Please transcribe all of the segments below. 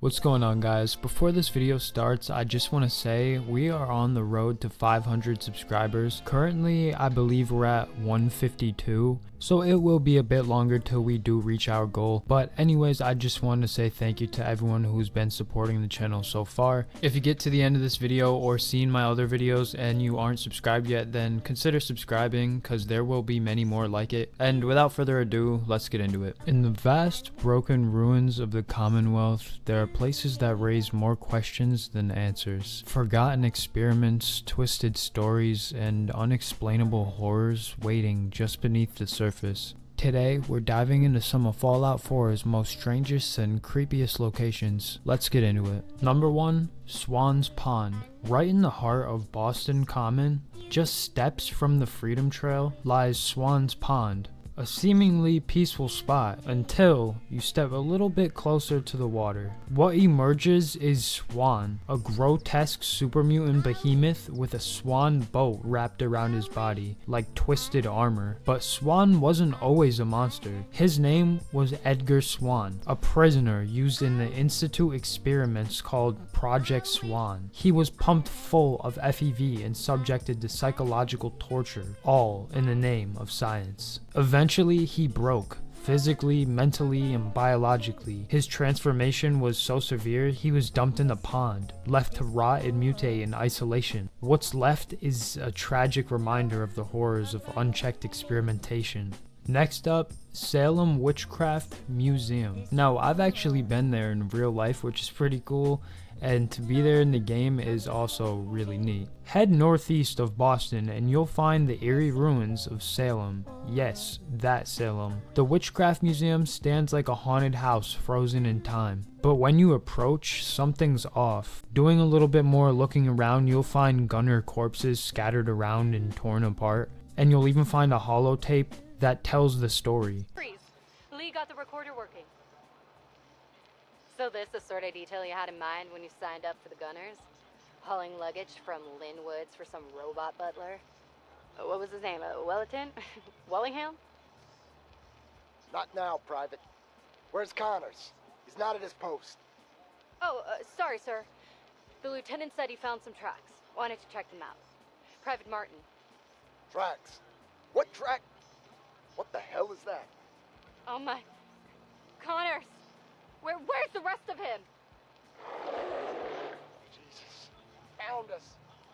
What's going on, guys? Before this video starts, I just want to say we are on the road to 500 subscribers. Currently, I believe we're at 152, so it will be a bit longer till we do reach our goal. But anyways, I just want to say thank you to everyone who's been supporting the channel so far. If you get to the end of this video or seen my other videos and you aren't subscribed yet, then consider subscribing because there will be many more like it. And without further ado, let's get into it. In the vast broken ruins of the Commonwealth, there are places that raise more questions than answers. Forgotten experiments, twisted stories, and unexplainable horrors waiting just beneath the surface. Today, we're diving into some of Fallout 4's most strangest and creepiest locations. Let's get into it. Number 1. Swans Pond. Right in the heart of Boston Common, just steps from the Freedom Trail, lies Swans Pond. A seemingly peaceful spot until you step a little bit closer to the water. What emerges is Swan, a grotesque super mutant behemoth with a swan boat wrapped around his body, like twisted armor. But Swan wasn't always a monster. His name was Edgar Swan, a prisoner used in the Institute experiments called Project Swan. He was pumped full of FEV and subjected to psychological torture, all in the name of science. Eventually, he broke. Physically, mentally, and biologically. His transformation was so severe, he was dumped in the pond, left to rot and mutate in isolation. What's left is a tragic reminder of the horrors of unchecked experimentation. Next up, Salem Witchcraft Museum. Now, I've actually been there in real life, which is pretty cool, and to be there in the game is also really neat. Head northeast of Boston and you'll find the eerie ruins of Salem. Yes, that Salem. The Witchcraft Museum stands like a haunted house frozen in time. But when you approach, something's off. Doing a little bit more looking around, you'll find gunner corpses scattered around and torn apart. And you'll even find a holotape that tells the story. Freeze. Lee got the recorder working. So this the sort of detail you had in mind when you signed up for the Gunners? Hauling luggage from Linwoods for some robot butler? What was his name? Wellerton? Wellingham? Not now, Private. Where's Connors? He's not at his post. Oh, sorry, sir. The lieutenant said he found some tracks. Wanted to check them out. Private Martin. Tracks? What track? What the hell is that? Oh my... Connors! Where's the rest of him? Jesus. Found us.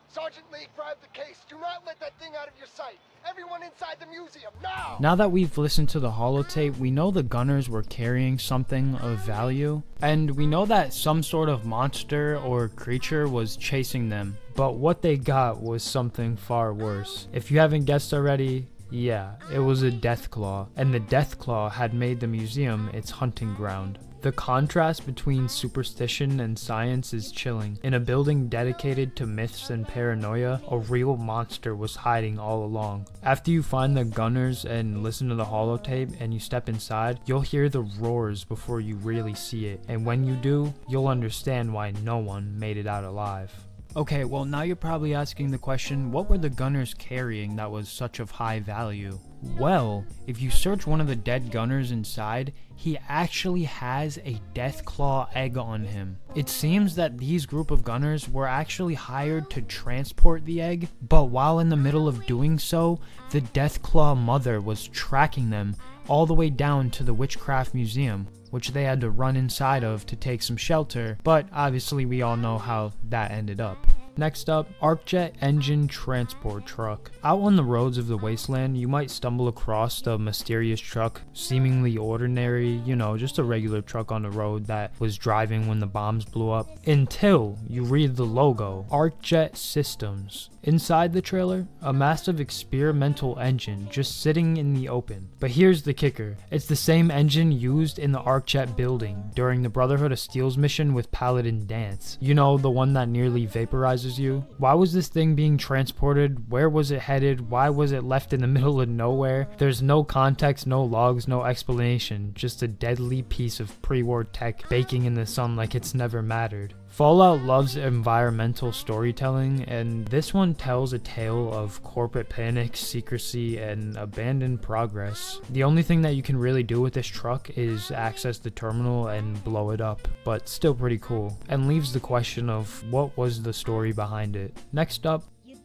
Sergeant Lee, grab the case. Do not let that thing out of your sight. Everyone inside the museum, now! Now that we've listened to the holotape, we know the Gunners were carrying something of value. And we know that some sort of monster or creature was chasing them. But what they got was something far worse. If you haven't guessed already, yeah, it was a Deathclaw. And the Deathclaw had made the museum its hunting ground. The contrast between superstition and science is chilling. In a building dedicated to myths and paranoia, a real monster was hiding all along. After you find the Gunners and listen to the holotape and you step inside, you'll hear the roars before you really see it. And when you do, you'll understand why no one made it out alive. Okay, well now you're probably asking the question, what were the Gunners carrying that was such of high value? Well, if you search one of the dead Gunners inside, he actually has a Deathclaw egg on him. It seems that these group of Gunners were actually hired to transport the egg, but while in the middle of doing so, the Deathclaw mother was tracking them all the way down to the Witchcraft Museum, which they had to run inside of to take some shelter, but obviously we all know how that ended up. Next up, ArcJet Engine Transport Truck. Out on the roads of the Wasteland, you might stumble across the mysterious truck, seemingly ordinary, just a regular truck on the road that was driving when the bombs blew up, until you read the logo, ArcJet Systems. Inside the trailer, a massive experimental engine just sitting in the open. But here's the kicker, it's the same engine used in the ArcJet building during the Brotherhood of Steel's mission with Paladin Danse. You know, the one that nearly vaporizes you. Why was this thing being transported? Where was it headed? Why was it left in the middle of nowhere? There's no context, no logs, no explanation, just a deadly piece of pre-war tech baking in the sun like it's never mattered. Fallout loves environmental storytelling, and this one tells a tale of corporate panic, secrecy, and abandoned progress. The only thing that you can really do with this truck is access the terminal and blow it up, but still pretty cool, and leaves the question of what was the story behind it. Next up,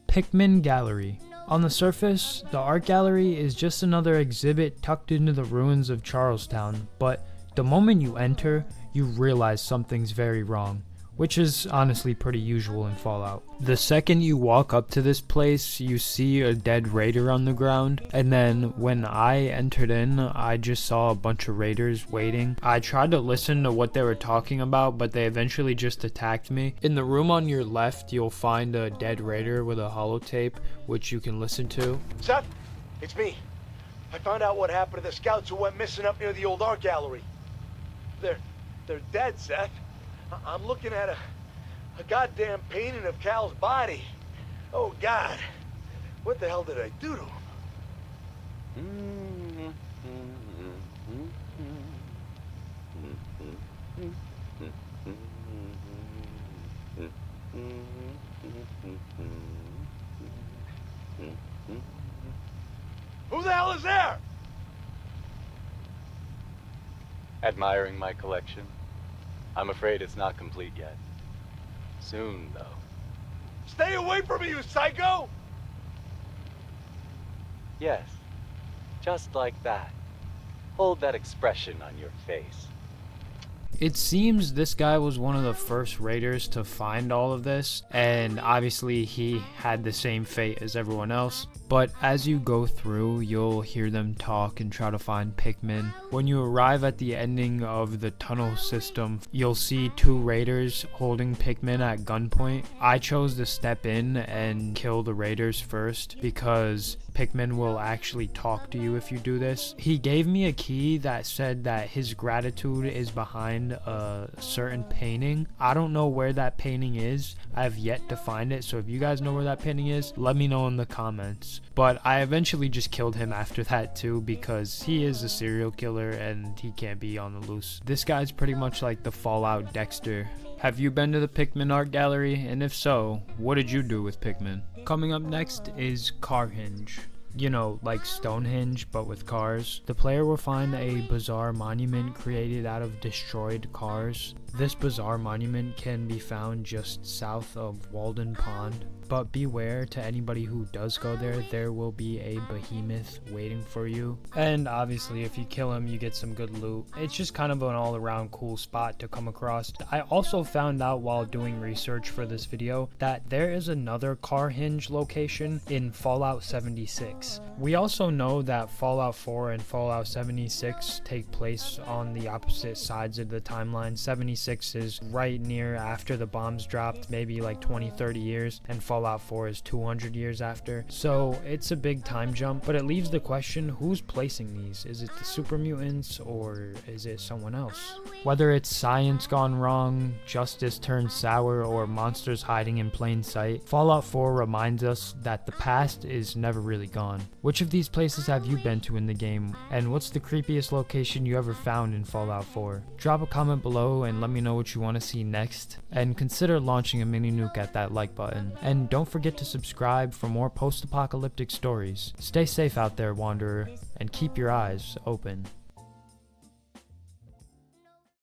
Pickman Gallery. On the surface, the art gallery is just another exhibit tucked into the ruins of Charlestown, but the moment you enter, you realize something's very wrong, which is honestly pretty usual in Fallout. The second you walk up to this place, you see a dead raider on the ground, and then when I entered in, I just saw a bunch of raiders waiting. I tried to listen to what they were talking about, but they eventually just attacked me. In the room on your left, you'll find a dead raider with a holotape, which you can listen to. Seth, it's me. I found out what happened to the scouts who went missing up near the old art gallery. They're dead, Seth. I'm looking at a goddamn painting of Cal's body. Oh, God. What the hell did I do to him? Who the hell is there? Admiring my collection. I'm afraid it's not complete yet. Soon, though. Stay away from me, you psycho! Yes, just like that. Hold that expression on your face. It seems this guy was one of the first raiders to find all of this, and obviously he had the same fate as everyone else. But as you go through, you'll hear them talk and try to find Pickman. When you arrive at the ending of the tunnel system, you'll see two raiders holding Pickman at gunpoint. I chose to step in and kill the raiders first because Pickman will actually talk to you if you do this. He gave me a key that said that his gratitude is behind a certain painting. I don't know where that painting is. I have yet to find it, so if you guys know where that painting is, let me know in the comments. But I eventually just killed him after that too, because he is a serial killer and he can't be on the loose. This guy's pretty much like the Fallout Dexter. Have you been to the Pickman Art Gallery? And if so, what did you do with Pickman? Coming up next is Car-henge. You know, like Stonehenge, but with cars. The player will find a bizarre monument created out of destroyed cars. This bizarre monument can be found just south of Swans Pond. But beware, to anybody who does go there will be a behemoth waiting for you. And obviously if you kill him, you get some good loot. It's just kind of an all around cool spot to come across. I also found out while doing research for this video that there is another Car-henge location in Fallout 76. We also know that Fallout 4 and Fallout 76 take place on the opposite sides of the timeline. 76 is right near after the bombs dropped, maybe like 20-30 years, and Fallout 4 is 200 years after. So it's a big time jump, but it leaves the question, who's placing these? Is it the super mutants or is it someone else? Whether it's science gone wrong, justice turned sour, or monsters hiding in plain sight, Fallout 4 reminds us that the past is never really gone. Which of these places have you been to in the game, and what's the creepiest location you ever found in Fallout 4? Drop a comment below and let me know what you want to see next, and consider launching a mini nuke at that like button. And don't forget to subscribe for more post-apocalyptic stories. Stay safe out there, Wanderer, and keep your eyes open.